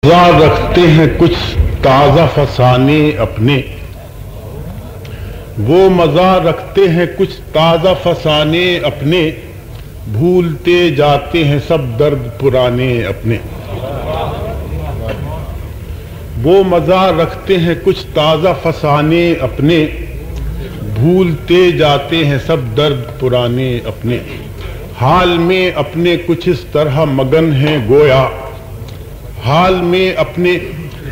یاد رکھتے ہیں کچھ تازہ فسانے اپنے، وہ مزہ رکھتے ہیں کچھ تازہ فسانے اپنے، بھولتے جاتے ہیں سب درد پرانے اپنے۔ وہ مزہ رکھتے ہیں کچھ تازہ فسانے اپنے، بھولتے جاتے ہیں سب درد پرانے اپنے۔ حال میں اپنے کچھ اس طرح مگن ہیں گویا، حال میں اپنے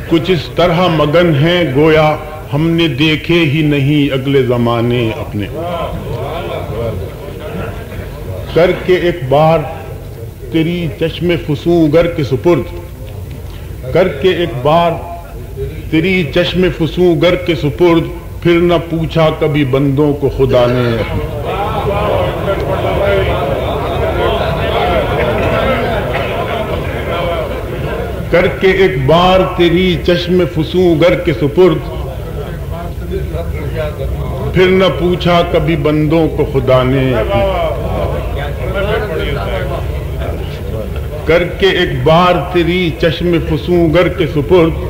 کچھ اس طرح مگن ہیں گویا، ہم نے دیکھے ہی نہیں اگلے زمانے اپنے۔ کر کے ایک بار تیری چشم فسوں گر کے سپرد، کر کے ایک بار تیری چشم فسوں گر کے سپرد، پھر نہ پوچھا کبھی بندوں کو خدا نے اپنے۔ کر کے ایک بار تیری چشم فسوں گر کے سپرد، پھر نہ پوچھا کبھی بندوں کو خدا نے اپنے۔ کر کے ایک بار تیری چشم فسوں گر کے سپرد،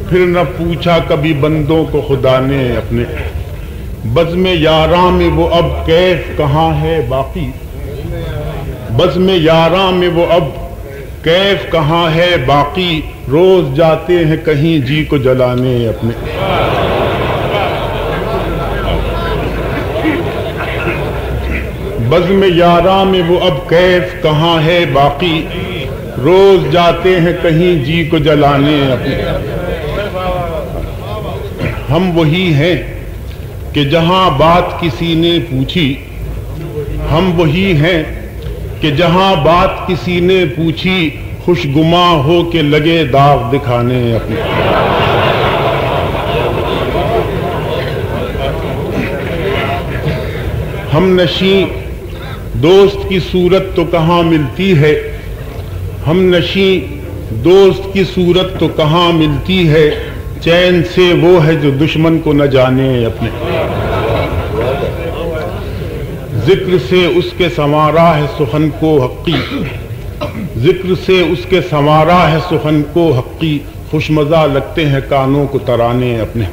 پھر نہ پوچھا کبھی بندوں کو خدا نے اپنے۔ بزم یاراں میں وہ اب کیف کہاں ہے باقی، بزم یاراں میں وہ اب کیف کہاں ہے باقی، روز جاتے ہیں کہیں جی کو جلانے اپنے۔ بزم یاراں میں وہ اب کیف کہاں ہے باقی، روز جاتے ہیں کہیں جی کو جلانے اپنے۔ ہم وہی ہیں کہ جہاں بات کسی نے پوچھی، ہم وہی ہیں کہ جہاں بات کسی نے پوچھی، خوشگماں ہو کے لگے داغ دکھانے اپنے۔ ہم نشیں دوست کی صورت تو کہاں ملتی ہے، ہم نشیں دوست کی صورت تو کہاں ملتی ہے، چین سے وہ ہے جو دشمن کو نہ جانے اپنے۔ ذکر سے اس کے سنوارا ہے سخن کو حقی، ذکر سے اس کے سنوارا ہے سخن کو حقی، خوش مزہ لگتے ہیں کانوں کو ترانے اپنے۔